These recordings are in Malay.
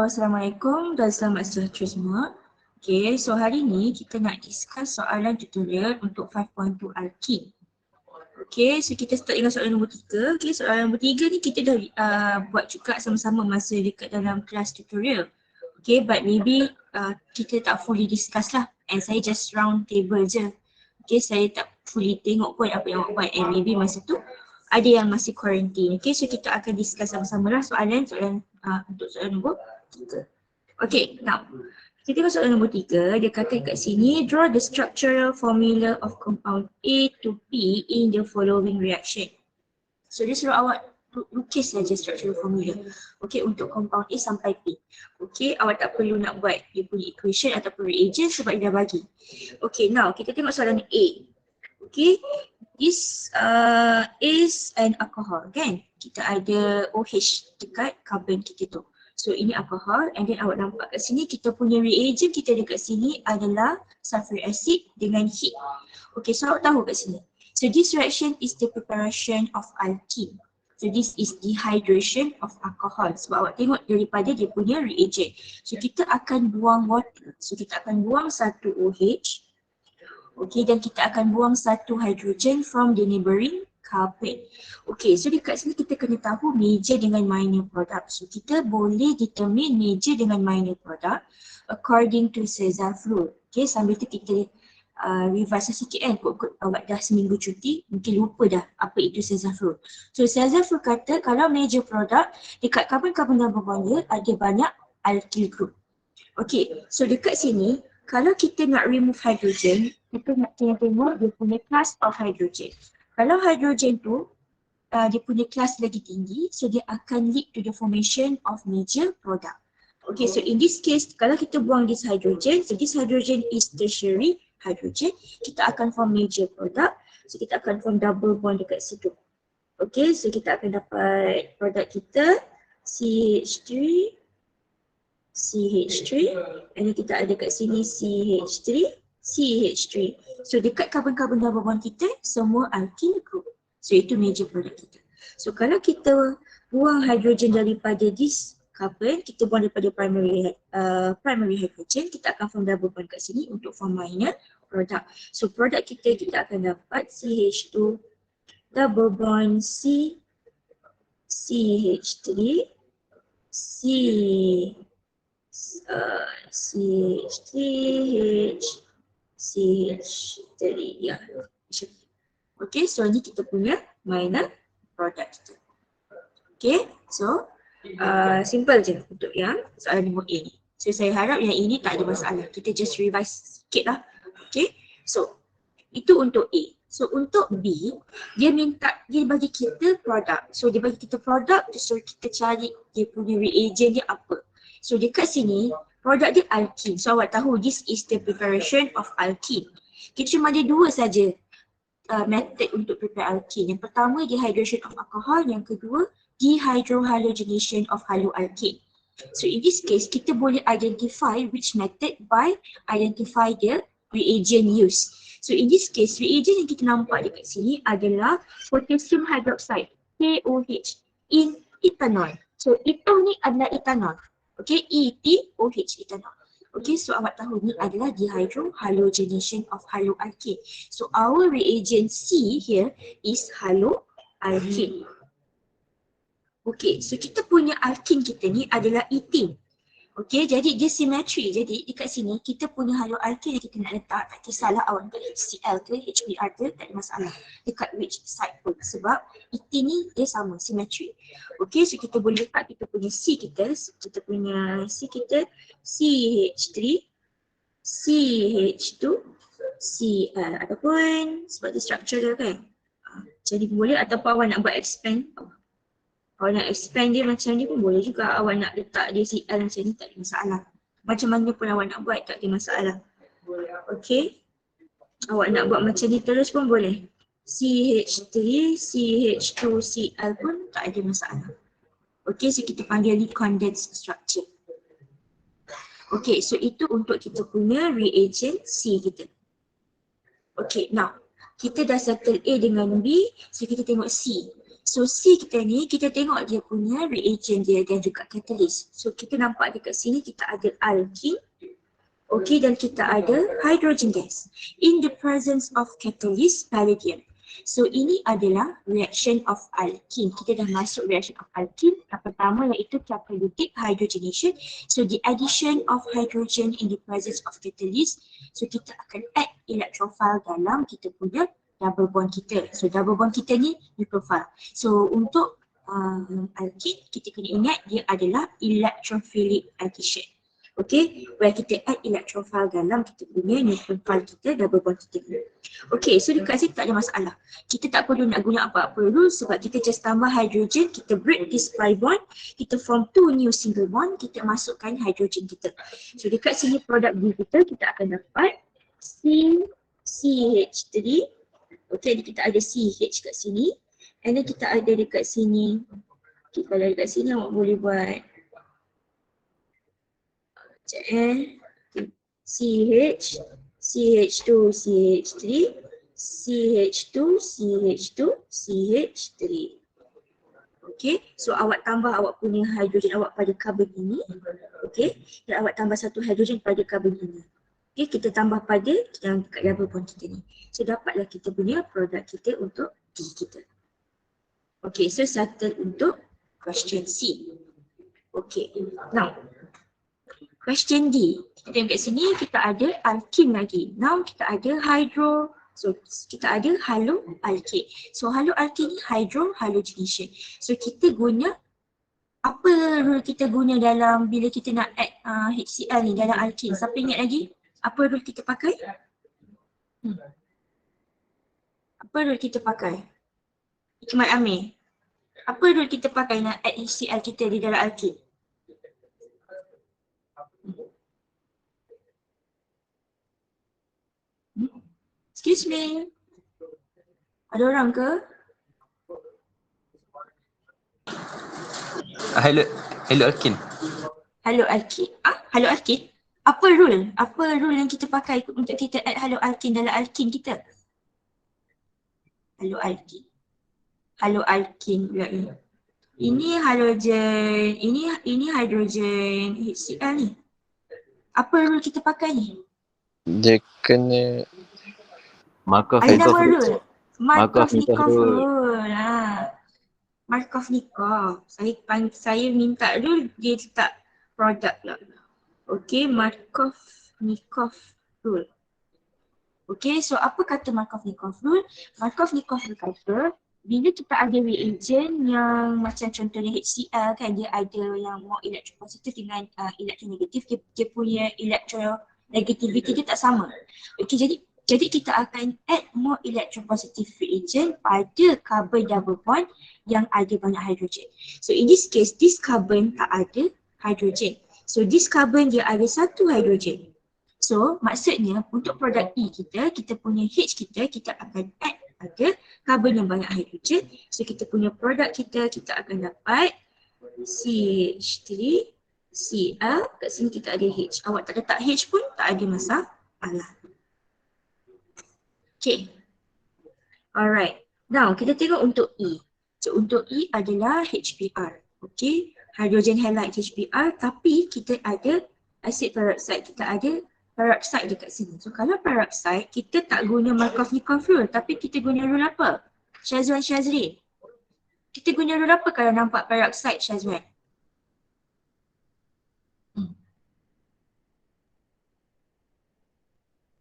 Assalamualaikum dan selamat sejahtera semua. Okay, so hari ni kita nak discuss soalan tutorial untuk 5.2 alkene. Okay, so kita start dengan soalan nombor 3. Okay, soalan nombor 3 ni kita dah buat juga sama-sama masa dekat dalam kelas tutorial. Okay, but maybe kita tak fully discuss lah, and saya just round table je. Okay, saya tak fully tengok pun apa yang awak buat, and maybe masa tu ada yang masih quarantine. Okay, so kita akan discuss sama-sama lah soalan untuk soalan nombor 3. Okay, now kita tengok soalan nombor 3. Dia kata kat sini, draw the structural formula of compound A to P in the following reaction. So dia suruh awak lukis saja structural formula. Okay, untuk compound A sampai P. Okay, awak tak perlu nak buat dia punya equation ataupun reagent sebab dia dah bagi. Okay, now kita tengok soalan A. Okay, this is an alcohol kan? Kita ada OH dekat carbon kita tu. So ini alcohol, and then awak nampak kat sini kita punya reagent kita dekat sini adalah sulfuric acid dengan heat. Okay, so awak tahu kat sini. So this reaction is the preparation of alkene. So this is dehydration of alcohol. Sebab awak tengok daripada dia punya reagent. So kita akan buang water. So kita akan buang satu OH. Okay, dan kita akan buang satu hydrogen from the neighboring carbon. Okay, so dekat sini kita kena tahu major dengan minor product. So kita boleh determine major dengan minor product according to César Flour. Okay, sambil tu kita revise sikit kan, kot awak dah seminggu cuti, mungkin lupa dah apa itu César Flour. So César Flour kata kalau major product dekat carbon-carbon double bond dia ada banyak alkyl group. Okay, so dekat sini kalau kita nak remove hydrogen, kita nak tengok dia punya class of hydrogen. Kalau hydrogen tu dia punya kelas lagi tinggi, so dia akan lead to the formation of major product. Okay, so in this case, kalau kita buang this hydrogen, so this hydrogen is tertiary hydrogen, kita akan form major product, so kita akan form double bond dekat situ. Okay, so kita akan dapat produk kita CH3, CH3, and then kita ada kat sini CH3, CH3. So dekat carbon-carbon double bond kita semua alkyl group. So itu major product kita. So kalau kita buang hydrogen daripada this carbon, kita buang daripada primary hydrogen, kita akan form double bond kat sini untuk form minor product. So produk kita akan dapat CH2 double bond C, CH3, CH3, ya. Okay, so ni kita punya minor product kita. Okay, so simple je untuk yang soalan nombor A ni. So saya harap yang ini tak ada masalah. Kita just revise sikit lah. Okay, so itu untuk A. So untuk B, dia bagi kita produk. So dia bagi kita produk, so kita cari dia punya reagent dia apa. So dekat sini, produk dia alkene. So awak tahu this is the preparation of alkene. Kita cuma ada dua saja method untuk prepare alkene. Yang pertama dehydration of alcohol, yang kedua dehydrohalogenation of haloalkane. So in this case, kita boleh identify which method by identify the reagent used. So in this case, reagent yang kita nampak dekat sini adalah potassium hydroxide, KOH, in ethanol. So itu ni adalah ethanol. Okay, ETOH, ethanol. Okay, so awak tahu ni adalah dehydrohalogenation of haloalkane. So our reagent C here is haloalkane. Okay, so kita punya alkene kita ni adalah ethene. Okay, jadi dia simetri. Jadi dekat sini kita punya haloalkane yang kita nak letak, tak kisahlah awak nak HCl ke HBr ke, tak ada masalah dekat which side pun, sebab ethene ni dia sama, simetri. Okay, so kita boleh letak kita punya C kita CH3, CH2, Cl ataupun sebab dia structure dia kan. Jadi boleh, ataupun awak nak buat expand. Awak nak expand dia macam ni pun boleh juga. Awak nak letak dia Cl macam ni, tak ada masalah. Macam mana pun awak nak buat, tak ada masalah. Okay, awak nak buat macam ni terus pun boleh. CH3, CH2, Cl pun tak ada masalah. Okay, so kita panggil ni condensed structure. Okay, so itu untuk kita punya reagent C kita. Okay, now kita dah settle A dengan B, so kita tengok C. So So C kita ni, kita tengok dia punya reagent dia dan juga catalyst. So kita nampak dekat sini kita ada alkene. Okay, dan kita ada hydrogen gas in the presence of catalyst palladium. So ini adalah reaction of alkene. Kita dah masuk reaction of alkene. Yang pertama iaitu catalytic hydrogenation. So the addition of hydrogen in the presence of catalyst. So kita akan add electrophile dalam kita punya double bond kita. So double bond kita ni nucleophile. So untuk alkene kita kena ingat dia adalah electrophilic addition. Okay, where kita add electrophile dalam kita punya nucleophile kita, double bond kita ni. Okay, so dekat sini tak ada masalah. Kita tak perlu nak guna apa-apa dulu sebab kita just tambah hydrogen, kita break this pi bond, kita form 2 new single bond, kita masukkan hydrogen kita. So dekat sini produk B kita akan dapat CH3. Okay, kita ada CH kat sini. And then kita ada dekat sini, okay, kalau dekat sini awak boleh buat CH, CH2, CH3, CH2, CH2, CH3. Okay, so awak tambah awak punya hidrogen awak pada carbon ini. Okay, dan awak tambah satu hidrogen pada carbon ini. Okay, kita tambah pada yang dekat double bond kita ni. So dapatlah kita punya produk kita untuk D kita. Okay, so settle untuk question C. Okay, now question D. Kita tengok kat sini kita ada alkene lagi. Now kita ada hydro. So kita ada haloalkane. So haloalkane ni hydrohalogenation. So kita guna apa rule kita guna dalam bila kita nak add HCl ni dalam alkene. Siapa ingat lagi? Apa rule kita pakai? Apa rule kita pakai? Hikmat Amir. Apa rule kita pakai nak add HCl kita di dalam alkene? Excuse me. Ada orang ke? Haloalkane. Haloalkane. Haloalkane. Apa rule? Apa rule yang kita pakai untuk kita add haloalkane dalam alkene kita? Haloalkane. Haloalkane pula ni. Ini halogen, ini hidrogen HCl ni. Apa rule kita pakai ni? Dia kena Ada nama rule. Markov-Nikov rule. Markov-Nikov. Saya minta rule, dia letak produk lah. Okay, Markov-Nikov rule. Okay, so apa kata Markov-Nikov rule? Markov-Nikov rule kata bila kita ada reagent yang macam contohnya HCl kan, dia ada yang more electropositive dengan electronegative, dia punya electronegativity dia tak sama. Okay, jadi kita akan add more electropositive reagent pada carbon double bond yang ada banyak hydrogen. So in this case, this carbon tak ada hydrogen. So this carbon dia ada satu hydrogen. So maksudnya untuk produk E kita punya H kita akan add pada carbon yang banyak hydrogen. So kita punya produk kita akan dapat CH3, Cl, kat sini kita ada H. Awak tak letak H pun tak ada masalah. Okay. Alright. Now kita tengok untuk E. So untuk E adalah HBr. Okay. Hydrogen halide HBr, tapi kita ada acid peroxide. Kita ada peroxide dekat sini. So kalau peroxide, kita tak guna Markov-Nikov rule, tapi kita guna rule apa? Shazwan Shazrin. Kita guna rule apa kalau nampak peroxide, Shazwan?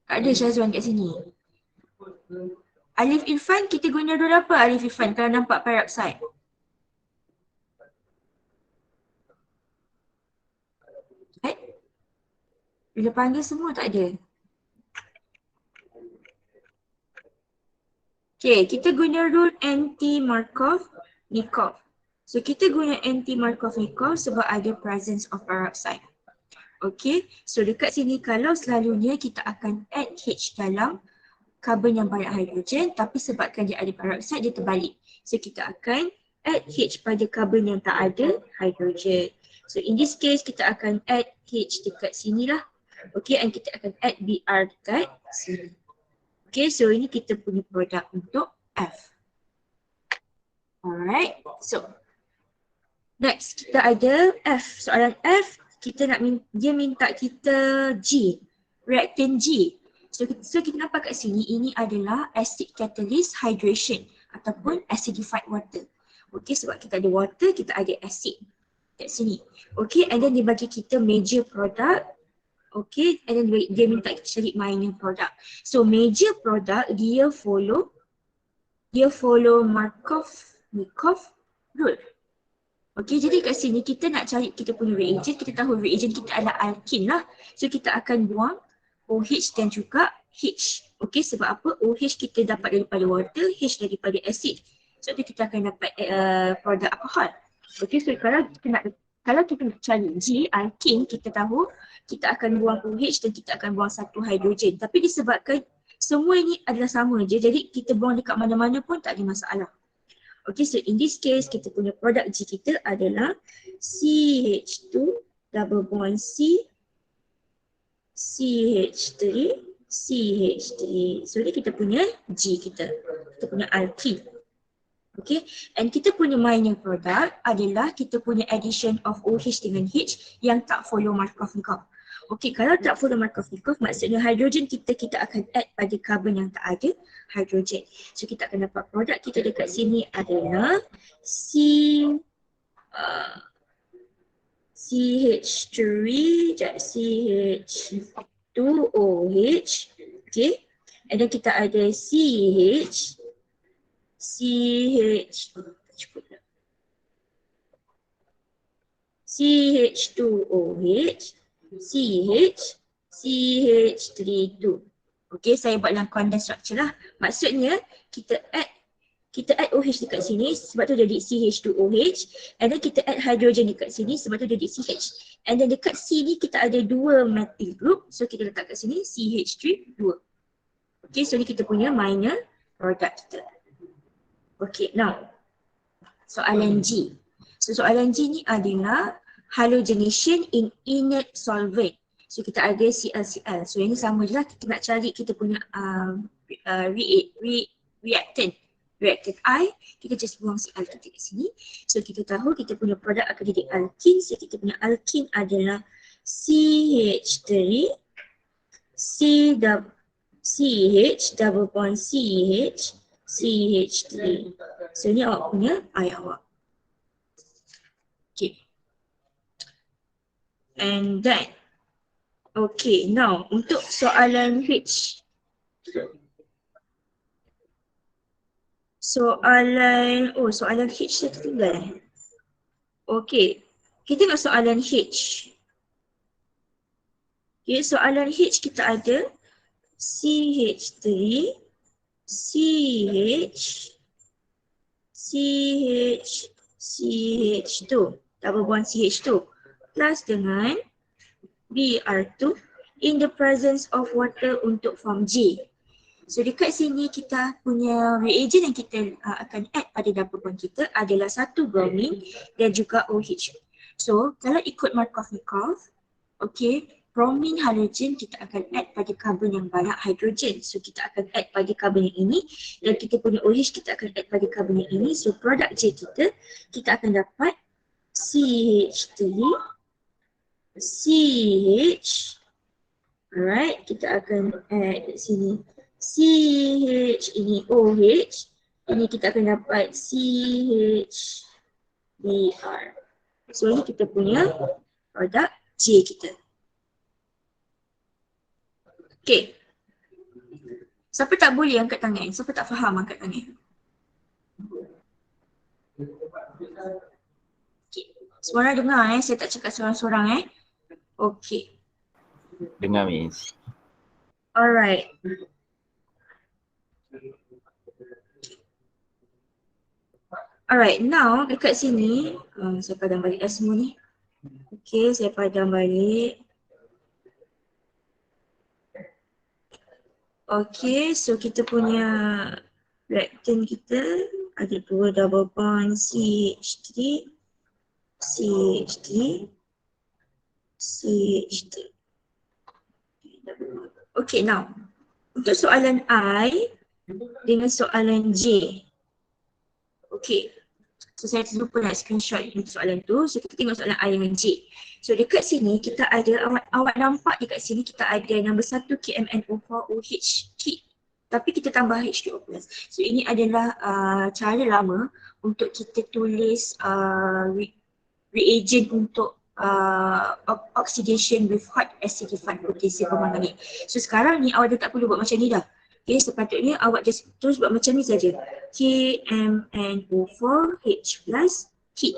Tak ada Shazwan kat sini. Alif Irfan, kita guna rule apa Alif Irfan kalau nampak peroxide? Bila panggil semua tak ada. Okay, kita guna rule anti-Markov-Nikov. So kita guna anti-Markov-Nikov sebab ada presence of peroxide. Okay, so dekat sini kalau selalunya kita akan add H dalam carbon yang banyak hidrogen, tapi sebabkan dia ada peroxide dia terbalik. So kita akan add H pada carbon yang tak ada hidrogen. So in this case kita akan add H dekat sini lah. Okay, and kita akan add Br dekat sini. Okay, so ini kita punya produk untuk F. Alright, so next kita ada F. Soalan F, dia minta kita G, reactant G. So kita nampak kat sini, ini adalah acid catalyst hydration ataupun acidified water. Okay, sebab kita ada water, kita ada acid kat sini. Okay, and then dia bagi kita major product. Okay, and then dia minta kita cari minor product. So major product, dia follow Markov-Nikov rule. Okay, jadi kat sini kita nak cari kita punya reagent, kita tahu reagent kita adalah alkene lah. So kita akan buang OH dan juga H. Okay, sebab apa? OH kita dapat daripada water, H daripada acid. So kita akan dapat produk alkohol. Okay, so kalau kita nak cari G, alkene, kita tahu kita akan buang OH dan kita akan buang satu hidrogen. Tapi disebabkan semua ini adalah sama je, jadi kita buang dekat mana-mana pun tak ada masalah. Okay, so in this case, kita punya produk G kita adalah CH2 double bond C, CH3, CH3. So ni kita punya G kita punya alkene. Okay, and kita punya minor product adalah kita punya addition of OH dengan H yang tak follow Markov-Nikov. Okay, kalau tak follow Markov-Nikov, maksudnya hydrogen kita akan add pada carbon yang tak ada hydrogen. So kita akan dapat produk kita dekat sini adalah CH3, CH2OH. Okay, and then kita ada CH2OH, CH3 2. Okay, saya buat dalam quantum structure lah. Maksudnya kita add OH dekat sini sebab tu jadi CH2OH, and then kita add hydrogen dekat sini sebab tu jadi CH. And then dekat sini kita ada dua methyl group, so kita letak kat sini CH3 2. Okay, so ni kita punya minor product kita. Okay, now soalan G. So soalan G ni adalah halogenation in inert solvent. So kita ada ClCl. So yang ni sama je lah, kita nak cari kita punya reactant I, kita just buang Cl kita kat sini. So kita tahu kita punya produk akan jadi alkene. So kita punya alkene adalah CH3, CH double bond CH, CH3. So ni awak punya I awak. Okay. And then, okay, now untuk soalan H. Soalan H saya tertinggal. Okay, kita tengok soalan H. Okay, soalan H kita ada CH3, CH2, double bond CH2 plus dengan Br2 in the presence of water untuk form J. So dekat sini kita punya reagent yang kita akan add pada double bond kita adalah satu bromine dan juga OH. So kalau ikut Markov-Nikov, okay, bromine halogen kita akan add pada carbon yang banyak hydrogen. So kita akan add pada carbon yang ini dan kita punya OH kita akan add pada carbon yang ini. So produk J kita akan dapat CH3, CH, alright, kita akan add kat sini CH, ini OH, ini kita akan dapat CHBr. So ini kita punya produk J kita. Okay. Siapa tak boleh angkat tangan? Siapa tak faham angkat tangan? Okay. Semua dengar saya tak cakap seorang-seorang Okay. Dengar Miss. Alright. Alright, now dekat sini, saya padam balik semua ni. Okay, saya padam balik. Okay, so kita punya reactant kita ada dua double bond CH3, CH3, CH3. Okay, now untuk soalan I dengan soalan J. Okay, So saya terlupa nak screenshot soalan tu. So kita tengok soalan I dengan J. So dekat sini kita ada, awak nampak dekat sini kita ada nombor 1 KMNO4OH kit. Tapi kita tambah H2O+. So ini adalah cara lama untuk kita tulis reagent untuk oxidation with hot acidified potassium permanganate. So sekarang ni awak dah tak perlu buat macam ni dah. Okay, sepatutnya awak just terus buat macam ni saja. KMNO4H plus kit.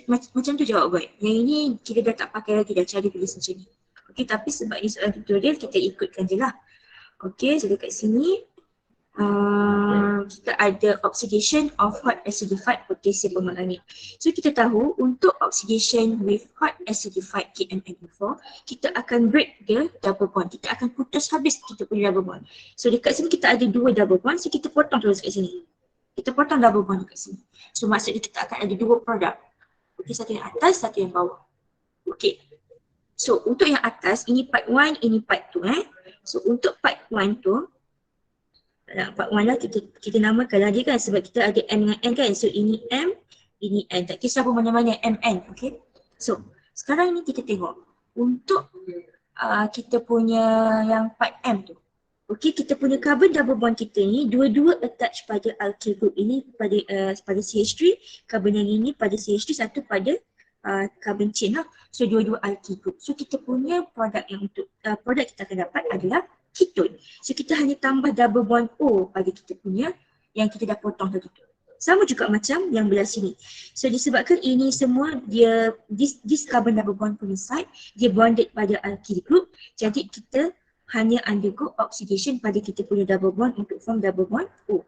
Macam tu je awak buat. Yang ini kita dah tak pakai lagi dah cara tulis macam ni. Okay, tapi sebab ni soalan tutorial kita ikutkan je lah. Okay, so dekat sini kita ada oxidation of hot acidified potassium permanganate. So kita tahu untuk oxidation with hot acidified KMNO4, kita akan break the double bond. Kita akan putus habis kita punya double bond. So dekat sini kita ada 2 double bond, so kita potong terus kat sini. Kita potong double bond dekat sini. So maksudnya kita akan ada 2 produk. Okay, satu yang atas, satu yang bawah. Okay. So untuk yang atas, ini part 1, ini part 2. So untuk part 1 tu, part 1 lah kita namakan lah dia kan, sebab kita ada M dengan N kan. So ini M, ini N. Tak kisah pun mana-mana MN. Okay. So sekarang ni kita tengok untuk kita punya yang part M tu. Okay, kita punya carbon double bond kita ni dua-dua attach pada alkyl group ini pada CH3, carbon yang ini pada CH3, satu pada carbon chain lah. So dua-dua alkyl group. So kita punya produk yang untuk produk kita akan dapat adalah ketone. So kita hanya tambah double bond O pada kita punya yang kita dah potong tadi tu. Sama juga macam yang belah sini. So disebabkan ini semua dia this carbon double bond punya side dia bonded pada alkyl group, jadi kita hanya undergo oxidation pada kita punya double bond untuk form double bond O.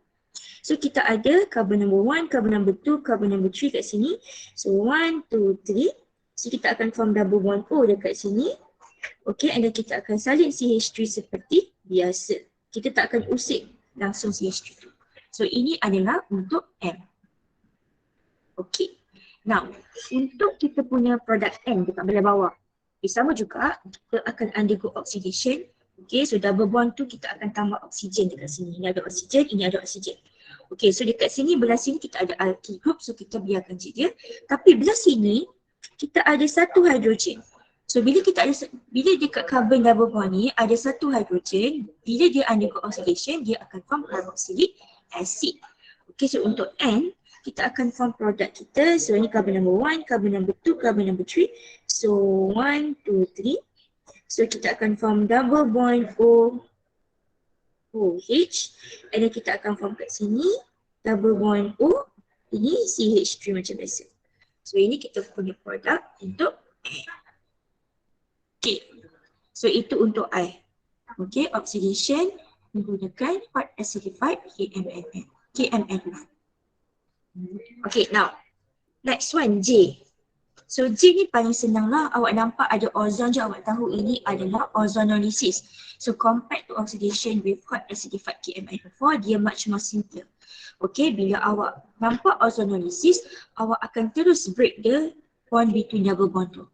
So kita ada carbon number 1, carbon number 2, carbon number 3 kat sini. So 1, 2, 3. So kita akan form double bond O dekat sini. Okay, and then kita akan salin CH3 seperti biasa. Kita tak akan usik langsung CH3 tu. So ini adalah untuk M. Okay. Now, untuk kita punya produk N dekat belah bawah. Okay, sama juga kita akan undergo oxidation. Okay, so double bond tu kita akan tambah oksigen dekat sini. Ini ada oksigen, ini ada oksigen. Okay, so dekat sini, belah sini kita ada alkyl group, so kita biarkan je dia. Tapi belah sini, kita ada satu hidrogen. So bila dekat carbon double bond ni ada satu hidrogen, bila dia undergo oxidation, dia akan form carboxylic acid. Okay, so untuk N, kita akan form produk kita. So ini carbon number 1, carbon number 2, carbon number 3. So 1, 2, 3. So kita akan form double bond OH. And then kita akan form kat sini double bond O. Ini CH3 macam biasa. So ini kita punya produk untuk N. Okay, so itu untuk I. Okay, oxidation menggunakan hot acidified KMNO. Okay, now next one J. So J ni paling senang lah. Awak nampak ada ozon je, awak tahu ini adalah ozonolysis. So compared to oxidation with hot acidified KMNO4, dia much more simpler. Okay, bila awak nampak ozonolysis, awak akan terus break the bond between double bond tu.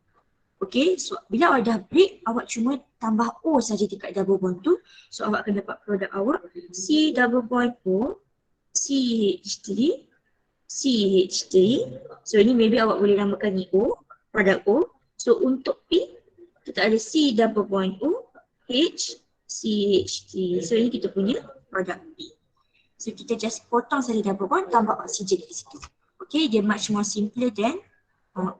Okay, so bila awak dah break, awak cuma tambah O saja dekat double bond tu. So awak akan dapat produk awak C double bond O, CH3, CH3. So ini maybe awak boleh namakan ni O, produk O. So untuk P, kita ada C double bond O, H, CH3. So ini kita punya produk P. So kita just potong saja double bond, tambah oksigen di situ. Okay, dia much more simpler than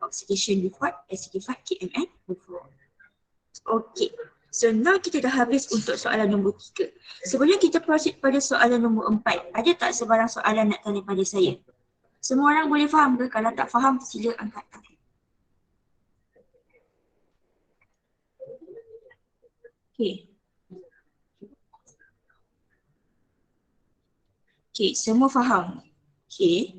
oxidation with hot acidified KMNO4. Okay, so now kita dah habis untuk soalan nombor 3. Sebelum kita proceed pada soalan nombor 4, ada tak sebarang soalan nak tanya pada saya? Semua orang boleh faham ke? Kalau tak faham, sila angkat tangan. Okay. Okay, semua faham? Okay.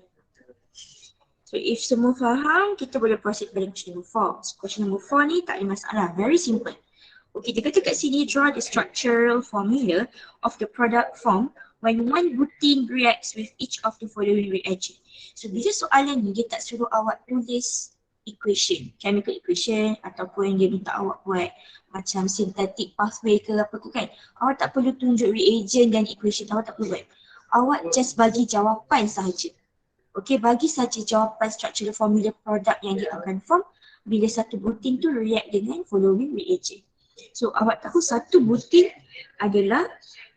So if semua faham, kita boleh proceed pada question number 4. So question number 4 ni tak ada masalah, very simple. Okay, dia kata kat sini, draw the structural formula of the product formed when one butene reacts with each of the following reagent. So bila soalan ni, dia tak suruh awak tulis equation, chemical equation, ataupun dia minta awak buat macam synthetic pathway ke apa ke kan. Awak tak perlu tunjuk reagent dan equation, awak tak perlu buat. Awak just bagi jawapan sahaja. Okey, bagi saja jawapan structural formula produk yang dia akan form bila satu butin tu react dengan following reagent. So awak tahu satu butin adalah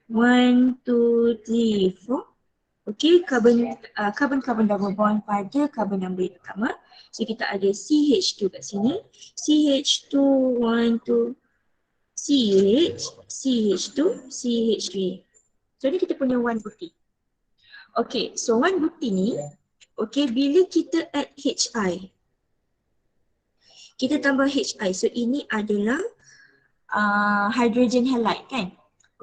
1, 2, 3, 4. Okey, karbon double bond pada karbon number yang pertama. So kita ada CH2 kat sini. CH2, 1, 2, CH, CH2, CH3. So ni kita punya one butin. Okey, so one butin ni, okey, bila kita add HI, kita tambah HI. So ini adalah hydrogen halide kan?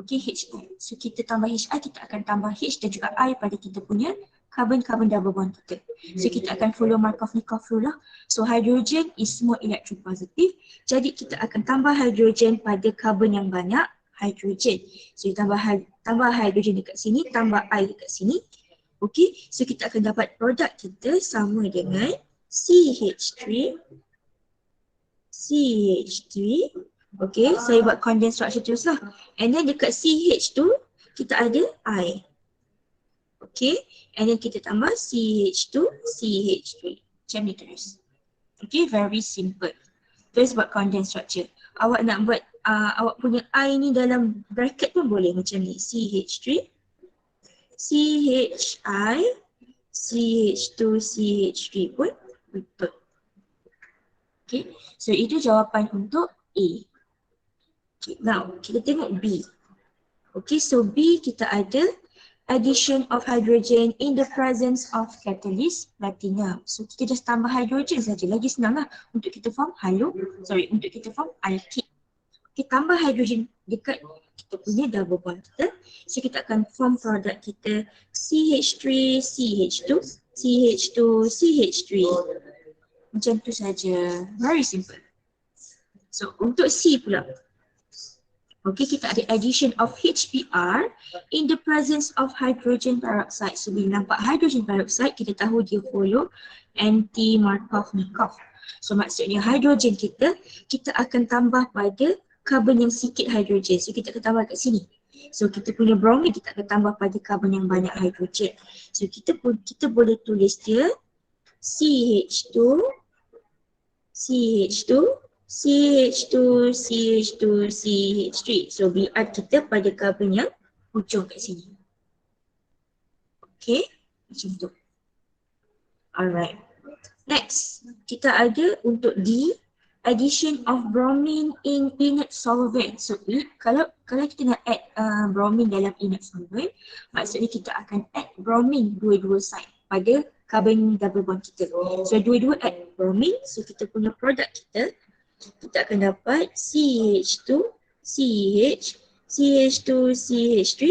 Okey, HI. So kita tambah HI, kita akan tambah H dan juga I pada kita punya carbon double bond kita. So kita akan follow Markov-Nikov rule lah. So hydrogen is more electropositive. Jadi kita akan tambah hydrogen pada carbon yang banyak, hydrogen. So tambah hydrogen dekat sini, tambah I dekat sini. Okey, so kita akan dapat produk kita sama dengan CH3, okay, saya buat condensed structure terus lah. And then dekat CH tu, kita ada I. Okay, and then kita tambah CH2, CH3. Macam ni terus. Okay, very simple. Terus buat condensed structure. Awak nak buat, awak punya I ni dalam bracket pun boleh macam ni. CH3, CHI, CH2, CH3 pun betul. Okay, so itu jawapan untuk A. Okay, now kita tengok B. Okay, so B kita ada addition of hydrogen in the presence of catalyst platinum. So kita just tambah hydrogen saja, lagi senang lah untuk kita form untuk kita form alkene. Okay, tambah hydrogen dekat kita punya double bond kita. So kita akan form produk kita CH3, CH2, CH2, CH3. Macam tu saja. Very simple. So untuk C pula. Okay, kita ada addition of HBr in the presence of hydrogen peroxide. So bila nampak hydrogen peroxide, kita tahu dia follow anti-Markov-Nikov. So maksudnya hydrogen kita akan tambah pada carbon yang sikit hydrogen. So kita akan tambah kat sini. So kita punya bromine kita akan tambah pada carbon yang banyak hydrogen. So kita boleh tulis dia CH2, CH2, CH2, CH2, CH3. So Br kita pada carbon yang hujung kat sini. Okay, macam tu. Alright. Next, kita ada untuk D, addition of bromine in inert solvent. So kalau kita nak add bromine dalam inert solvent, maksudnya kita akan add bromine dua-dua side pada carbon double bond kita. So dua-dua add bromine, so kita punya produk kita akan dapat CH2, CH, CH2, CH3.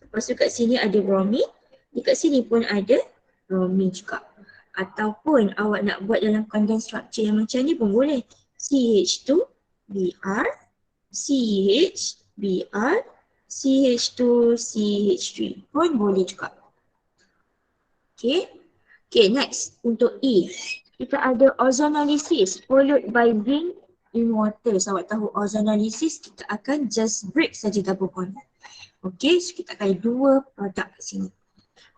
Lepas tu kat sini ada bromine, dekat sini pun ada bromine juga. Ataupun awak nak buat dalam condensed structure yang macam ni pun boleh. CH2, Br, CH, Br, CH2, CH3 pun boleh juga. Okay. Okay, next untuk E. Kita ada ozonolysis followed by zinc in water. So awak tahu ozonolysis kita akan just break saja double bond. Okay, so kita akan ada dua produk kat sini.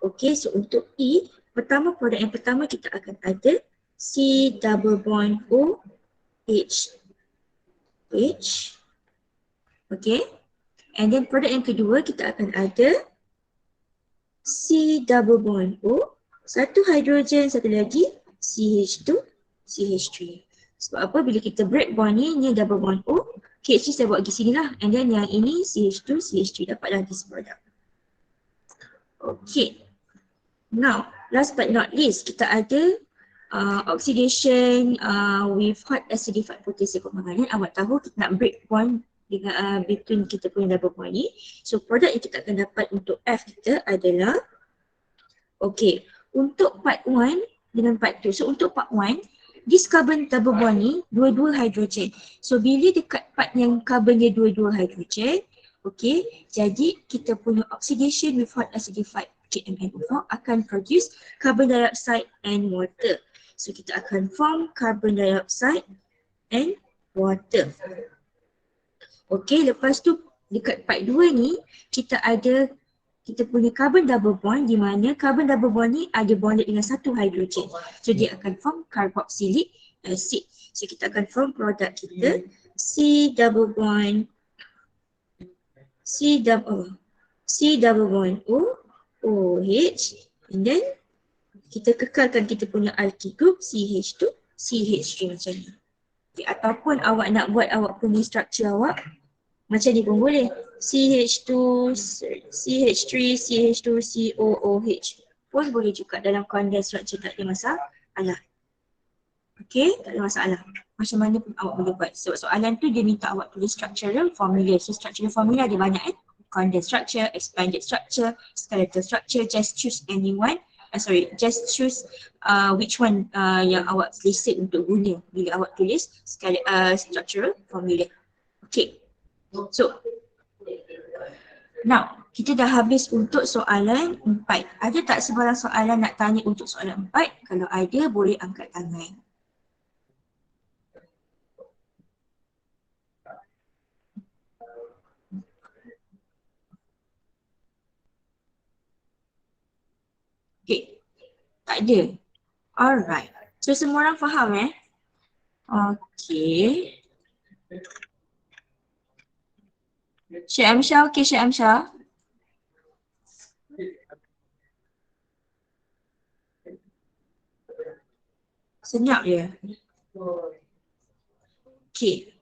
Okay, so untuk E, produk yang pertama kita akan ada C double bond O H. Okay, and then produk yang kedua kita akan ada C double bond O, satu hidrogen, satu lagi CH2, CH3. Sebab apa? Bila kita break bond ni double bond O, KH saya buat pergi sini lah. And then yang ini CH2, CH3, dapatlah this product. Okay. Now, last but not least, kita ada oxidation with hot acidified potassium permanganate. Awak tahu kita nak break bond dengan between kita punya double bond ni. So produk yang kita akan dapat untuk F kita adalah, okay, untuk part 1 dengan part 2. So untuk part 1, this carbon double bond ni dua-dua hydrogen. So bila dekat part yang carbon dia dua-dua hydrogen, okay, jadi kita punya oxidation with hot acidified KMnO4 akan produce carbon dioxide and water. So kita akan form carbon dioxide and water. Okay, lepas tu dekat part 2 ni kita ada kita punya carbon double bond di mana carbon double bond ni ada bonded dengan satu hidrogen. So dia akan form carboxylic acid. So kita akan form produk kita C double bond O, OH, and then kita kekalkan kita punya alkyl group CH2, CH3 macam ni. Okay, ataupun awak nak buat awak punya structure awak macam ni pun boleh. CH2, CH3, CH2, COOH pun boleh juga dalam condensed structure, tak ada masalah. Okay, tak ada masalah. Macam mana pun awak boleh buat. So soalan tu dia minta awak tulis structural formula. So structural formula ada banyak condensed structure, expanded structure, skeletal structure. Just choose anyone. Just choose which one yang awak selesa untuk guna bila awak tulis structural formula. Okay. So, now kita dah habis untuk soalan 4. Ada tak sebarang soalan nak tanya untuk soalan 4? Kalau ada, boleh angkat tangan. Okay, tak ada. Alright. So semua orang faham Okay. Syed Amsyah, okay Syed Amsyah. Senyap je. Okay.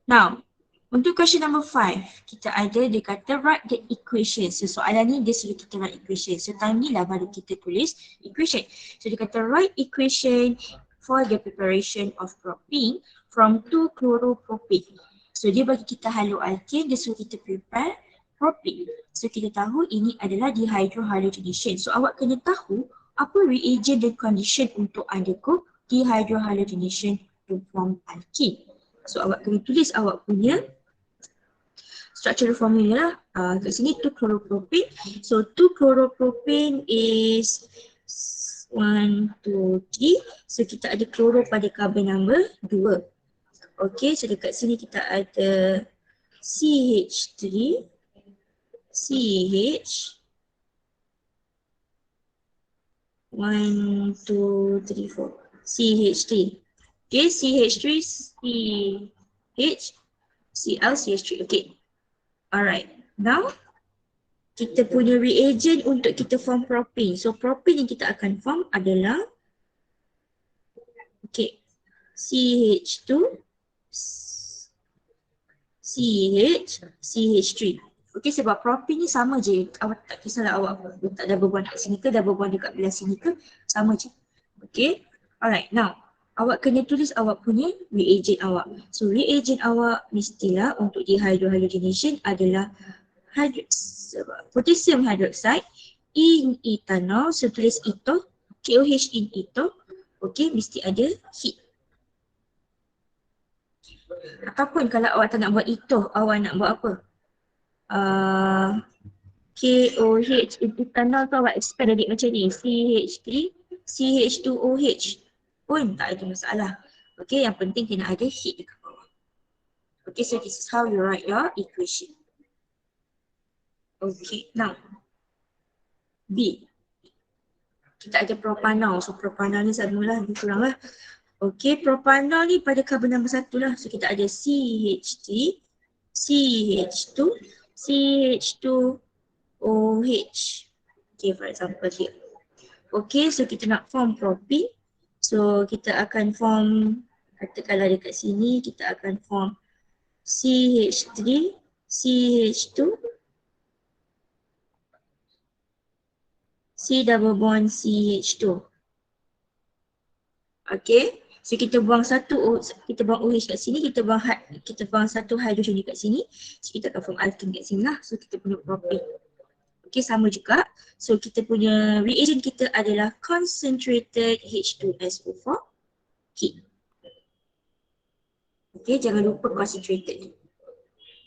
Now, untuk question number 5, kita ada dia kata write the equation. So soalan ni dia suruh kita write equation. So time ni lah baru kita tulis equation. So dia kata write equation for the preparation of propene from 2-chloropropane. So dia bagi kita haloalkane, dia suruh kita prepare propane. So kita tahu ini adalah dehydrohalogenation. So awak kena tahu apa reagent dan condition untuk undergo dehydrohalogenation to form alkane. So awak kena tulis awak punya structural formula kat sini 2-chloropropane. So 2-chloropropane is 1, 2, 3. So kita ada chloro pada carbon number 2. Okay, so dekat sini kita ada CH3, CH, 1, 2, 3, 4, CH3. Okay, CH3, CH, Cl, CH3. Okay. Alright. Now, kita punya reagent untuk kita form propane. So, propane yang kita akan form adalah okay, CH2, CH, CH3. Okay, sebab propane ni sama je. Awak tak kisahlah awak letak double bond kat sini ke, double bond dekat belah sini ke, sama je. Okay. Alright, now awak kena tulis awak punya reagent awak. So reagent awak mestilah untuk dehydrohalogenation adalah potassium hydroxide in ethanol. So tulis etho, KOH in etho. Okay, mesti ada heat. Ataupun kalau awak tak nak buat etho, awak nak buat apa? KOH in ethanol tu awak expand adik macam ni, CH3, CH2OH pun tak ada masalah. Okay, yang penting kena ada heat dekat bawah. Okay, so this is how you write your equation. Okay, now B. Kita ada propanol. So propanol ni samalah, lebih kurang lah. Okay, propanol ni pada carbon number 1 lah. So kita ada CH3, CH2, CH2OH. Okay, for example here. Okay, so kita nak form propane. So kita akan form, katakanlah dekat sini kita akan form CH3, CH2, C double bond CH2. Okay, so kita buang kita buang OH kat sini, kita buang satu hydrogen kat sini. So kita akan form alkane kat sini lah. So kita punya propane. Okay, sama juga. So kita punya reagent kita adalah concentrated H2SO4 heat. Okay, jangan lupa concentrated.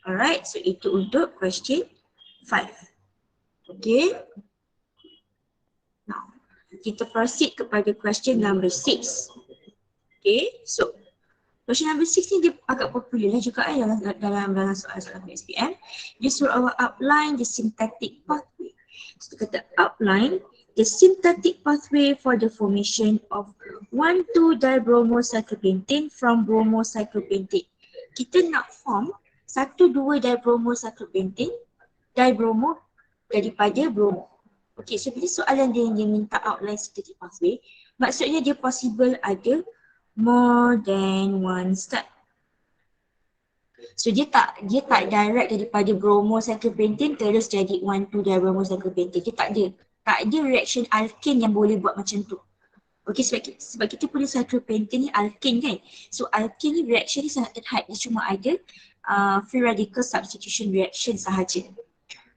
Alright, so itu untuk question 5. Okay. Now, kita proceed kepada question number 6. Okay, so question number 6 ni dia agak popular lah juga dalam soalan-soalan SPM. Dia suruh awak outline the syntactic pathway. So kata outline the syntactic pathway for the formation of 1,2-dibromocyclopentane from bromocyclopentane. Kita nak form 1,2-dibromocyclopentane, dibromo daripada bromo. Okay, so bila soalan dia minta outline syntactic pathway, maksudnya dia possible ada more than one step. So dia tak direct daripada bromocyclopentane terus jadi 1,2-dibromocyclopentane. Dia tak ada reaction alkane yang boleh buat macam tu. Okay, sebab kita punya cyclopentane ni alkane kan. So alkane ni reaction ni sangat terhad. Dia cuma ada free radical substitution reaction sahaja.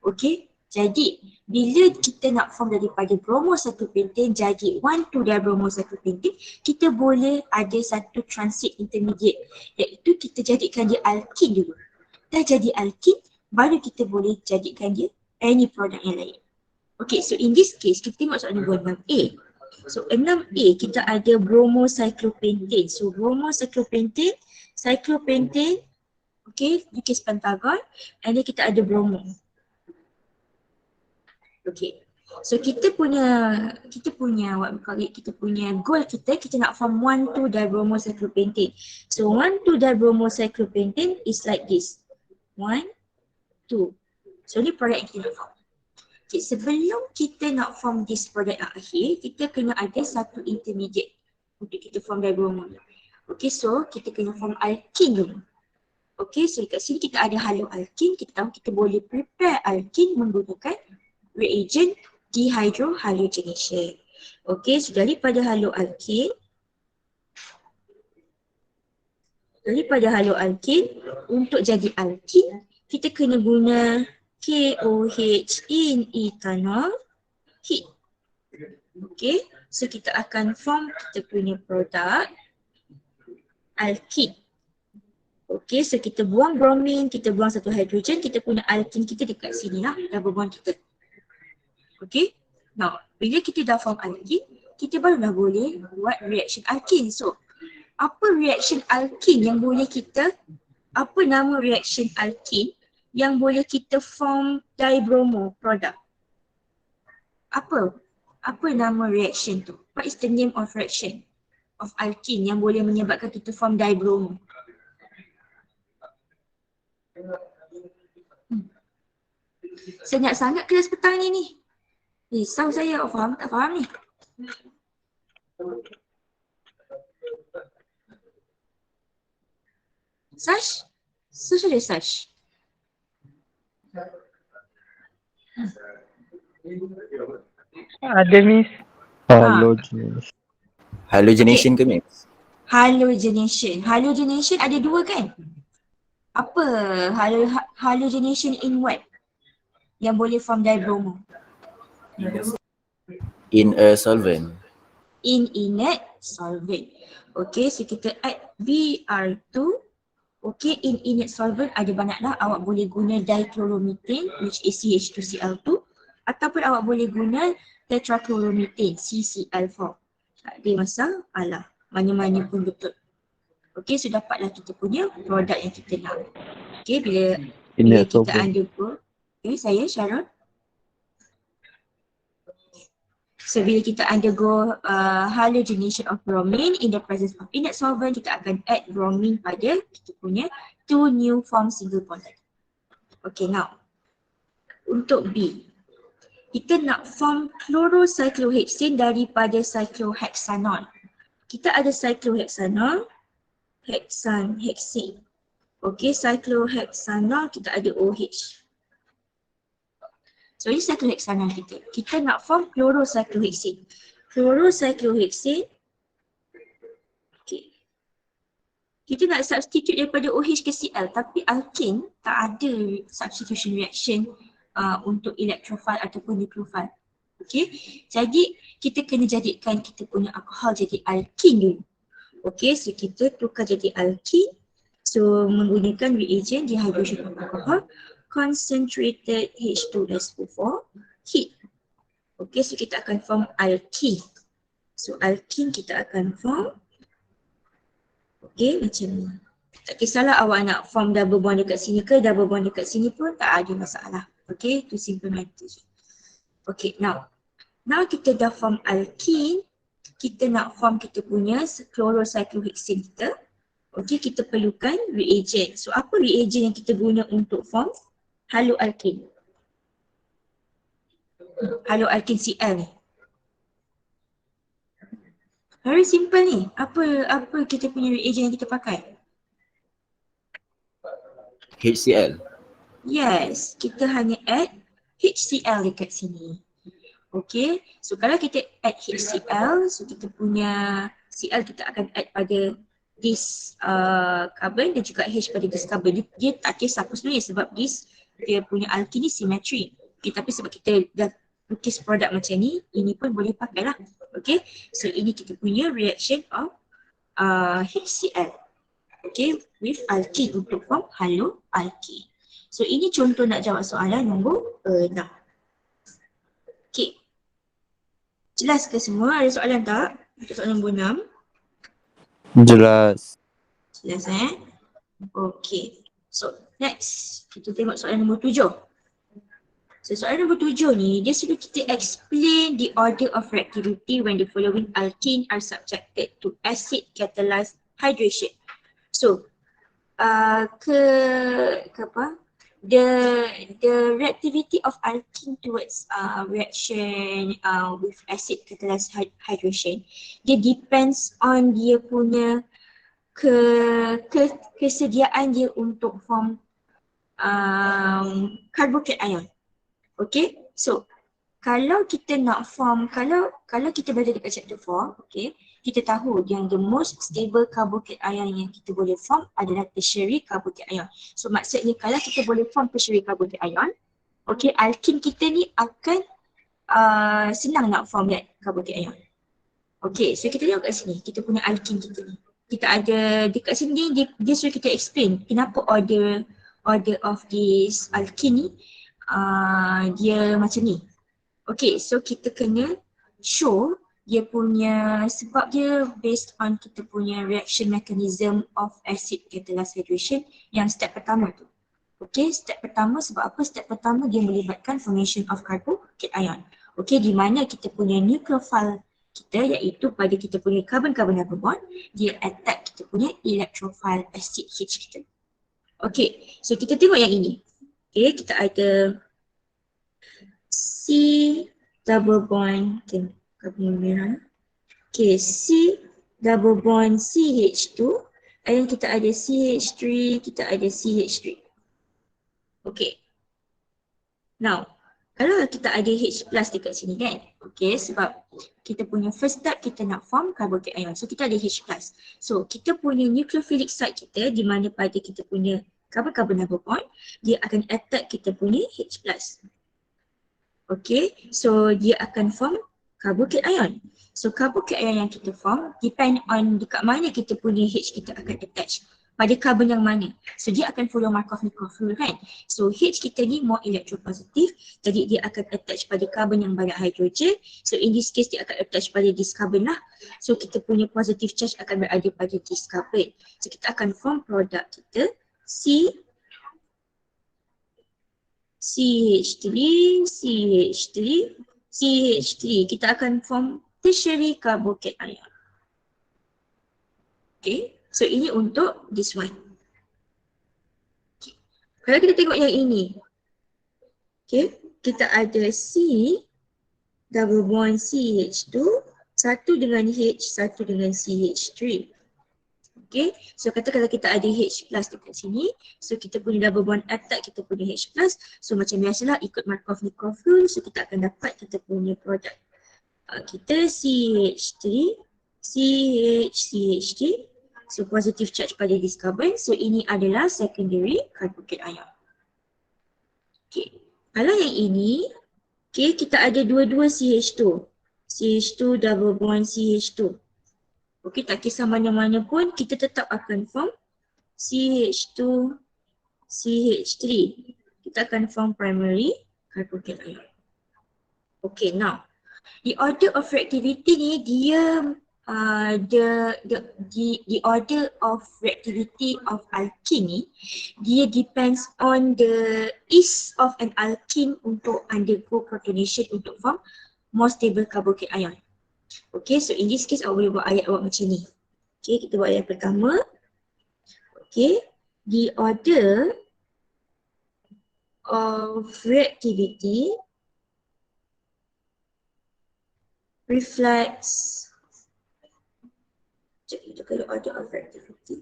Okay, jadi bila kita nak form daripada bromocyclopentane jadi 1,2-dibromocyclopentane, kita boleh ada satu transit intermediate, iaitu kita jadikan dia alkene dulu. Dah jadi alkene, baru kita boleh jadikan dia any product yang lain. Okay, so in this case kita tengok soalan nombor 6A. So 6A kita ada bromocyclopentane. So bromocyclopentane, cyclopentane, okay, Lewis pentagon, and then kita ada bromo. Okay, so kita punya goal kita nak form 1,2-dibromocyclopentane. So 1,2-dibromocyclopentane is like this. 1, 2. So ni produk yang kita nak form. Okay, sebelum kita nak form this product yang akhir, kita kena ada satu intermediate untuk kita form dibromo. Okay, so kita kena form alkene dulu. Okay, so dekat sini kita ada haloalkene. Kita tahu kita boleh prepare alkene menggunakan reagent dehydrohalogenation. Okay, so daripada haloalkene untuk jadi alkene kita kena guna KOH in ethanol heat. Okay, so kita akan form kita punya produk alkene. Okay, so kita buang bromin, kita buang satu hidrogen, kita punya alkene kita dekat sini lah, double bond kita. Okay, now bila kita dah form alkene, kita baru dah boleh buat reaction alkene. So, apa reaction alkene yang boleh kita, apa nama reaction alkene yang boleh kita form dibromo product? Apa nama reaction tu? What is the name of reaction of alkene yang boleh menyebabkan kita form dibromo? Senyap sangat kelas petang ni. Risau saya, faham tak faham ni? Sash? Sash ada Sash? Ada Miss. Halogenation ke Miss? Halogenation ada dua kan? Apa halogenation in what? Yang boleh form dibromo? In a solvent. In inert solvent. Okay, so kita add Br2. Okay, in inert solvent ada banyaklah. Awak boleh guna dichloromethane which is CH2Cl2, ataupun awak boleh guna tetrachloromethane CCl4. Tak ada masalah, mana-mana pun betul. Okay, so dapatlah kita punya produk yang kita nak. Okay, bila kita undergo. Okay, saya Sharon. So bila kita undergo halogenation of bromine in the presence of inert solvent, kita akan add bromine pada kita punya 2 new form single bond. Okay, now untuk B, kita nak form chlorocyclohexane daripada cyclohexanol. Kita ada cyclohexanol, hexane. Okay, cyclohexanol kita ada OH. So ini cyclohexanol kita. Kita nak form chlorocyclohexane. Chlorocyclohexane. Okay. Kita nak substitute daripada OH ke Cl, tapi alkene tak ada substitution reaction untuk electrophile ataupun nucleophile. Okay. Jadi kita kena jadikan kita punya alkohol jadi alkene dulu. Okay, so kita tukar jadi alkene. So menggunakan reagent dehydration of alcohol, concentrated H2SO4 heat. Okay, so kita akan form alkene. So alkene kita akan form. Okay, macam ni. Tak kisahlah awak nak form double bond dekat sini ke double bond dekat sini pun tak ada masalah. Okay, itu simple matter. Okay, now kita dah form alkene, kita nak form kita punya chlorocyclohexane kita. Okay, kita perlukan reagent. So apa reagent yang kita guna untuk form haloalkane? Haloalkane Cl ni. Very simple ni. Apa kita punya reagent yang kita pakai? HCl. Yes, kita hanya add HCl dekat sini. Okay, so kalau kita add HCl, so kita punya Cl kita akan add pada this carbon dan juga H pada this carbon. Dia tak kisah apa sebenarnya sebab this dia punya alkene ni symmetry. Okay, tapi sebab kita dah lukis produk macam ni, ini pun boleh pakai lah. Okay, so ini kita punya reaction of HCl. Okay, with alkene untuk form haloalkane. So ini contoh nak jawab soalan nombor 6. Okay. Jelas ke semua? Ada soalan tak? Untuk soalan nombor 6. Jelas. Jelas Okay. So next, kita tengok soalan nombor 7. So soalan nombor 7 ni, dia suruh kita explain the order of reactivity when the following alkene are subjected to acid catalyzed hydration. So, the reactivity of alkene towards reaction with acid catalyzed hydration, dia depends on dia punya kesediaan dia untuk form carbohydrate ion. Okay, so kalau kita nak form, kalau kita belajar dekat chapter 4, okay, kita tahu yang the most stable carbohydrate ion yang kita boleh form adalah tertiary carbohydrate ion. So maksudnya kalau kita boleh form tertiary carbohydrate ion, okay, alkene kita ni akan senang nak form that carbohydrate ion. Okay, so kita tengok kat sini, kita punya alkene kita ni. Kita ada dekat sini, dia suruh kita explain kenapa order of this alkene ni dia macam ni. Okay, so kita kena show dia punya, sebab dia based on kita punya reaction mechanism of acid catalyzed hydration yang step pertama tu. Okay, step pertama sebab apa? Step pertama dia melibatkan formation of carbohydrate ion. Okay, di mana kita punya nucleophile kita iaitu pada kita punya carbon-carbon double bond, dia attack kita punya electrophile acid H kita. Okay, so kita tengok yang ini. Okay, kita ada C double bond, okay, carbon merah. Okay, C double bond CH2, and kita ada CH3, kita ada CH3. Okay. Now, kalau kita ada H plus dekat sini kan, okay, sebab kita punya first step kita nak form carbohydrate ion. So kita ada H plus. So kita punya nucleophilic site kita di mana pada kita punya carbon-carbon double bond, dia akan attack kita punya H plus. Okay, so dia akan form carbohydrate ion. So carbohydrate ion yang kita form depend on dekat mana kita punya H kita akan attach. Pada carbon yang mana. So dia akan follow Markov-Nikov rule kan. So H kita ni more electropositive, jadi dia akan attach pada carbon yang banyak hidrogen. So in this case dia akan attach pada this carbon lah. So kita punya positive charge akan berada pada this carbon. So kita akan form produk kita CH3, CH3. Kita akan form tertiary carbohydrate ion. Okay, so ini untuk this one. Okay. Kalau kita tengok yang ini, okay, kita ada C double bond CH2, satu dengan H, satu dengan CH3. Okay, so katakanlah kita ada H plus dekat sini, so kita punya double bond attack kita punya H plus, so macam biasalah ikut Markov-Nikov rule, so kita akan dapat kita punya produk. Kita CH3, CH3, so positive charge pada this carbon, so ini adalah secondary carbohydrate ion. Okay, kalau yang ini, okay, kita ada dua-dua CH2, CH2 double bond CH2. Okay, tak kisah mana-mana pun kita tetap akan form CH2, CH3. Kita akan form primary carbohydrate ion. Okay, now the order of reactivity ni dia the order of reactivity of alkene ni, dia depends on the ease of an alkene untuk undergo protonation untuk form more stable carboxylic ion. Okay, so in this case awak boleh buat ayat awak macam ni. Okay, kita buat ayat pertama. Okay, the order of reactivity reflects, kita kalau order of reactivity,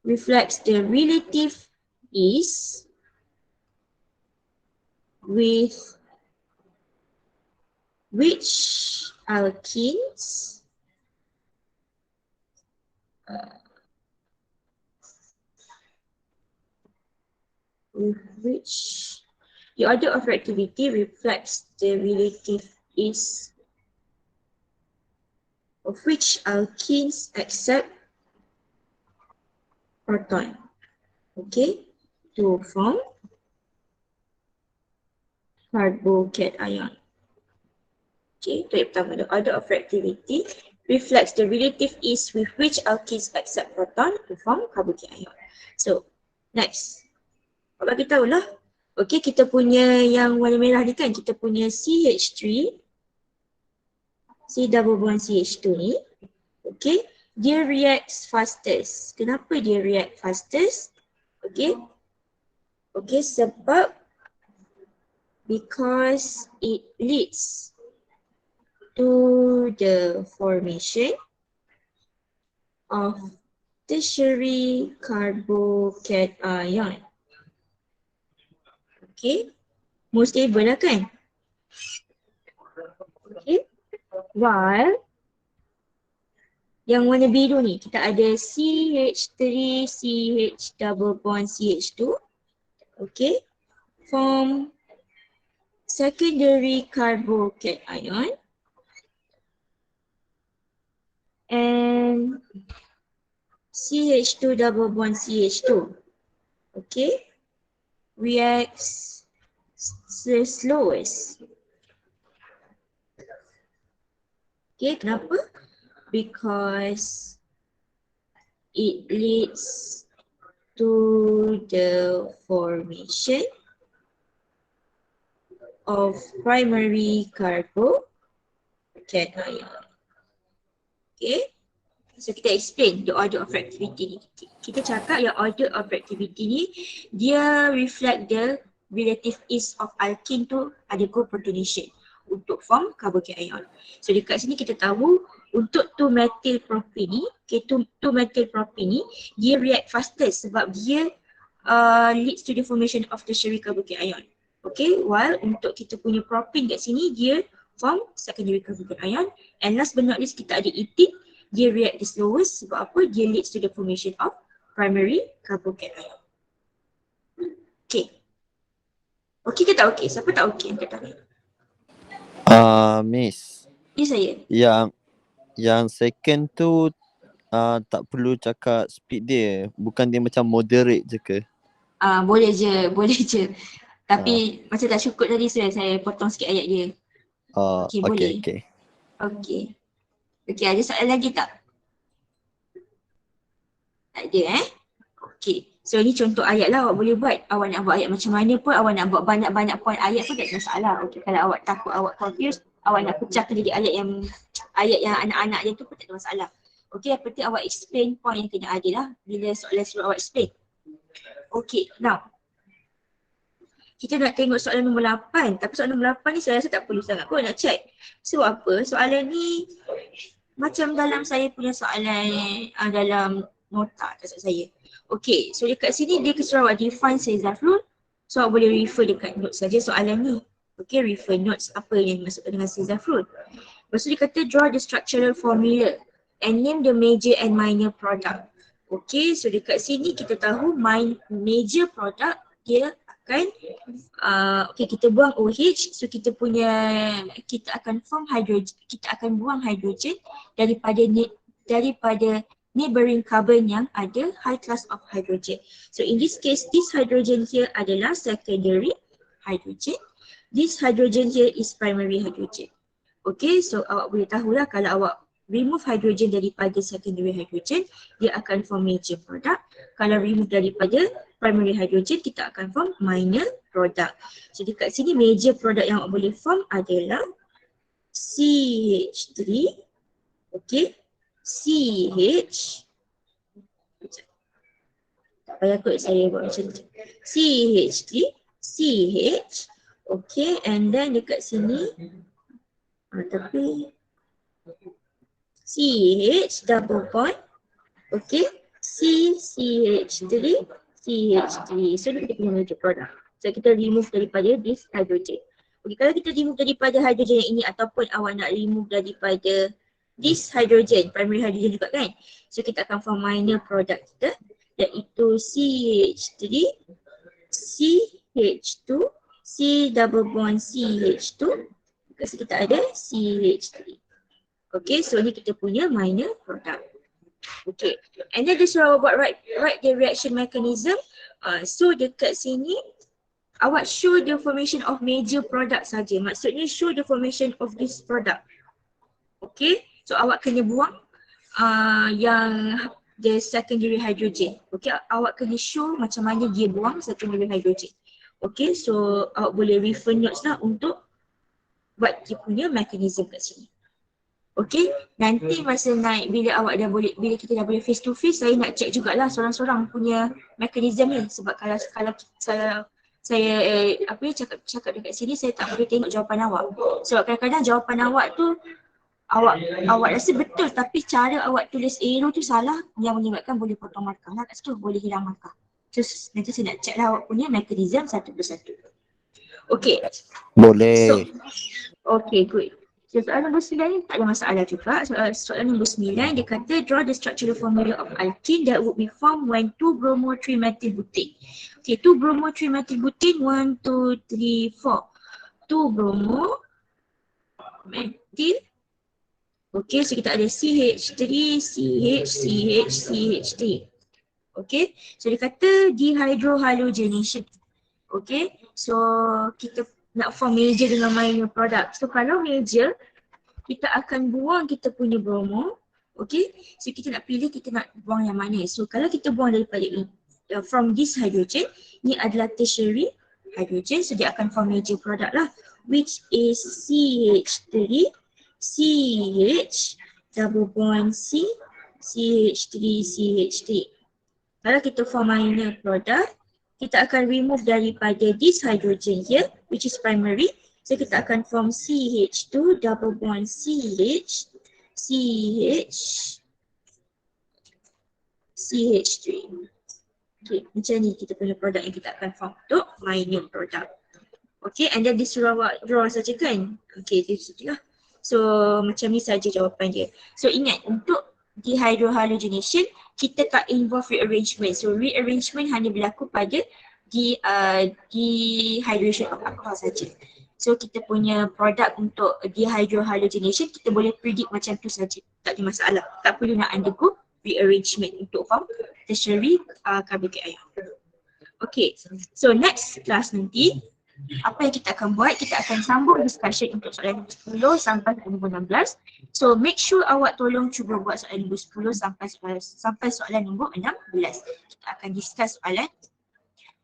reflects the relative ease with which alkenes the order of reactivity reflects the relative ease of which alkenes accept proton, okay, to form carbocation. Okay, itu yang pertama. The order of reactivity reflects the relative ease with which alkenes accept proton to form carbocation. So, next. Awak bagi tahulah. Okay, kita punya yang warna merah ni kan, kita punya CH3, C double bond CH2 ni, okay, dia reacts fastest. Kenapa dia react fastest? Okay, okay, sebab because it leads to the formation of tertiary carbocation. Okay, more stable lah kan? Okay, while yang warna biru ni kita ada CH3, CH double bond CH2, okay, form secondary carbocation and CH2 double bond CH2, okay, reacts the slowest. Okay, kenapa? Because it leads to the formation of primary carbocation. Okay, so kita explain the order of reactivity ni. Kita cakap yang order of reactivity ni dia reflect the relative ease of alkene to undergo protonation untuk form carbocation. So dekat sini kita tahu untuk 2-methyl propene ni, okay, 2-methyl propene ni dia react faster sebab dia leads to the formation of tertiary carbocation. Okay, while untuk kita punya propene kat sini dia form secondary carbocation, and last but not least kita ada ethene, dia react the slowest sebab apa? Dia leads to the formation of primary carbocation. Okay. Okay ke tak okay? Siapa tak okay angkat tangan? Miss. Ya saya. Yang second tu tak perlu cakap speed dia. Bukan dia macam moderate je ke? Boleh je. Tapi macam tak cukup tadi saya potong sikit ayat dia. Okay, boleh. Okay, ada soalan lagi tak? Tak ada Okay. So ni contoh ayat lah awak boleh buat. Awak nak buat ayat macam mana pun, awak nak buat banyak-banyak point ayat pun tak ada masalah. Okay, kalau awak takut, awak confused, awak nak pecahkan jadi ayat yang anak-anak dia tu pun tak ada masalah. Okay, yang penting awak explain point yang kena ada lah bila soalan suruh awak explain. Okay, now kita nak tengok soalan nombor 8. Tapi soalan nombor 8 ni saya rasa tak perlu sangat pun nak check. Sebab apa? Soalan ni macam dalam saya punya soalan dalam nota kasut saya. Okay, so dekat sini dia suruh awak define Caesar rule. So awak boleh refer dekat notes saja soalan ni. Okay, refer notes apa yang dimaksudkan dengan Caesar rule. Lepas tu dia kata draw the structural formula and name the major and minor product. Okay, so dekat sini kita tahu major product dia akan okay, kita buang OH, so kita akan form hydrogen, kita akan buang hydrogen daripada neighboring carbon yang ada high class of hydrogen. So in this case, this hydrogen here adalah secondary hydrogen, this hydrogen here is primary hydrogen. Okay, so awak boleh tahulah kalau awak remove hydrogen daripada secondary hydrogen, dia akan form major product. Kalau remove daripada primary hydrogen, kita akan form minor product. So dekat sini major product yang awak boleh form adalah CH3, okay, CH, tak payah kot saya buat macam tu, CH3, CH, okay, and then dekat sini, tapi CH double bond, okay, CH3, CH3. So kita punya major product. So kita remove daripada this hydrogen. Okay, kalau kita remove daripada hydrogen yang ini ataupun awak nak remove daripada this hydrogen, primary hydrogen juga kan. So kita akan form minor product kita, iaitu CH3, CH2, C double bond CH2. Dekat sini kita ada CH3. Okay, so ni kita punya minor product. Okay, and then dia suruh buat write the reaction mechanism. So dekat sini awak show the formation of major product saja. Maksudnya show the formation of this product. Okay, so awak kena buang yang the secondary hydrogen. Okay, awak kena show macam mana dia buang secondary hydrogen. Okay, so awak boleh refer notes lah untuk buat dia punya mechanism kat sini. Okay, nanti masa naik bila awak dah boleh, bila kita dah boleh face to face, saya nak check jugalah seorang-seorang punya mechanism ni. Sebab kalau saya cakap dekat sini, saya tak boleh tengok jawapan awak. Sebab kadang-kadang jawapan awak tu awak rasa betul tapi cara awak tulis arrow tu salah, yang menyebabkan boleh potong markah lah kat situ, boleh hilang markah. So nanti saya nak check lah awak punya mechanism satu persatu. Okay. Boleh. Okay, good. So soalan nombor 9 ni tak ada masalah juga. Soalan nombor 9 dia kata draw the structural formula of alkene that would be formed when 2-bromo 3-methylbutane. Okay, 2-bromo 3-methylbutane, 1, 2, 3, 4. 2-bromo methyl. Okay, so kita ada CH3, CH, CH, CH3. Okay, so dia kata dehydrohalogenation. Okay, so kita nak form major dengan minor product. So kalau major, kita akan buang kita punya bromo. Okay, so kita nak pilih kita nak buang yang mana. So kalau kita buang daripada from this hydrogen, ni adalah tertiary hydrogen. So dia akan form major product lah, which is CH3, CH, double bond C, CH3, CH3. Kalau kita form minor product, kita akan remove daripada this hydrogen here, which is primary. So kita akan form CH2 double bond CH, CH, CH3. Okay, macam ni kita punya produk yang kita akan form untuk minor product. Okay, and then disuruh awak draw saja kan? Okay, dia lah. So macam ni saja jawapan dia. So ingat, untuk dehydrohalogenation, kita tak involve rearrangement. So rearrangement hanya berlaku pada dehydration of alcohol saja. So kita punya produk untuk dehydrohalogenation, kita boleh predict macam tu saja. Tak ada masalah. Tak perlu nak undergo rearrangement untuk form tertiary carbohydrate ion. Okay, so next class nanti, apa yang kita akan buat, kita akan sambung discussion untuk soalan nombor 10 sampai nombor 16. So make sure awak tolong cuba buat soalan nombor 10 sampai soalan nombor 16. Kita akan discuss soalan.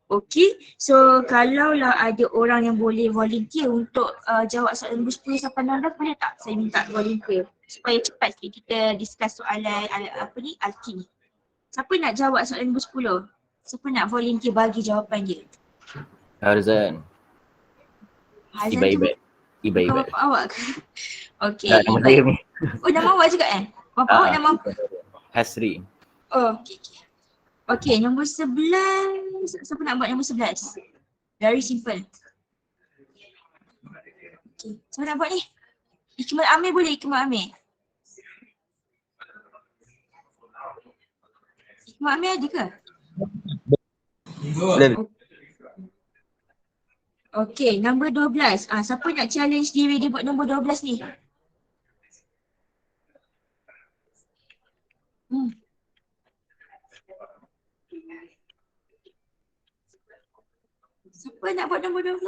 Okay, so kalaulah ada orang yang boleh volunteer untuk jawab soalan nombor 10 sampai 16, boleh tak saya minta volunteer supaya cepat sikit kita discuss soalan alkene. Siapa nak jawab soalan nombor 10? Siapa nak volunteer bagi jawapan dia? Harzan. Ibai. Bapak awak ke? Okay. Nama saya ni. Oh, nama awak juga Bapak awak nama apa? Hasri. Oh, okay. Okay, nombor 11. Siapa nak buat nombor 11? Very simple. Okay, siapa nak buat ni? Ikmal Amir boleh? Ikmal Amir? Ikmal Amir ada ke? Boleh. Okay, nombor 12. Siapa nak challenge diri dia buat nombor 12 ni? Siapa nak buat nombor 12?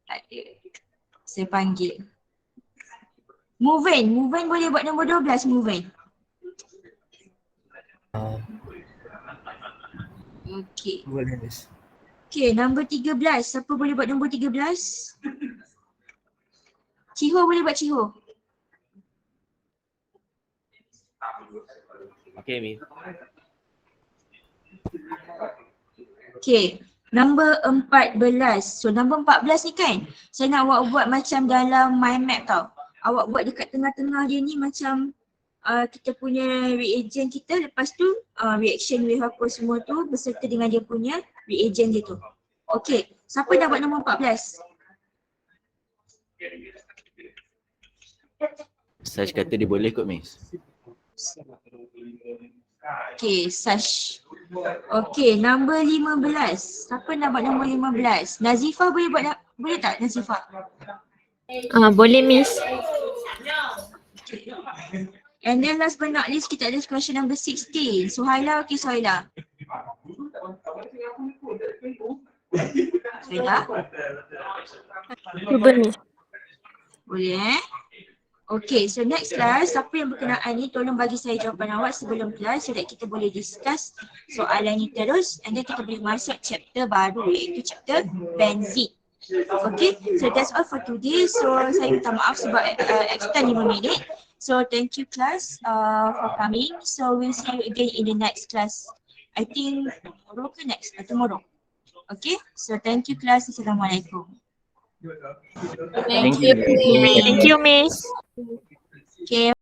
Tak ada. Saya panggil. Move in boleh buat nombor 12 move in. Okay. Boleh Miss. Okay, nombor 13. Siapa boleh buat nombor 13? Ciho boleh buat Ciho. Okay, Miss. Okay, nombor 14. So nombor 14 ni kan, saya nak awak buat macam dalam mind map tau. Awak buat dekat tengah-tengah dia ni macam kita punya reagent kita, lepas tu reaction wave apa semua tu berserta dengan dia punya reagent dia tu. Okay, siapa dah buat nombor 14? Saya kata dia boleh kot, Miss. Okay, Sash. Okay, nombor 15. Siapa nak buat nombor 15? Nazifah boleh buat, boleh tak Nazifah? Boleh Miss. Okay. And then last but not least, kita ada question number 16. Suhaila, okay Suhaila. Suhaila? Cuba Miss. Boleh Okay, so next class, siapa yang berkenaan ni tolong bagi saya jawapan awak sebelum kelas so that kita boleh discuss soalan ni terus and then kita boleh masuk chapter baru iaitu chapter benzene. Okay, so that's all for today. So saya minta maaf sebab extend 5 minit. So thank you class for coming. So we'll see you again in the next class. I think tomorrow ke next? Tomorrow. Okay, so thank you class. Assalamualaikum. Thank you Miss. Okay.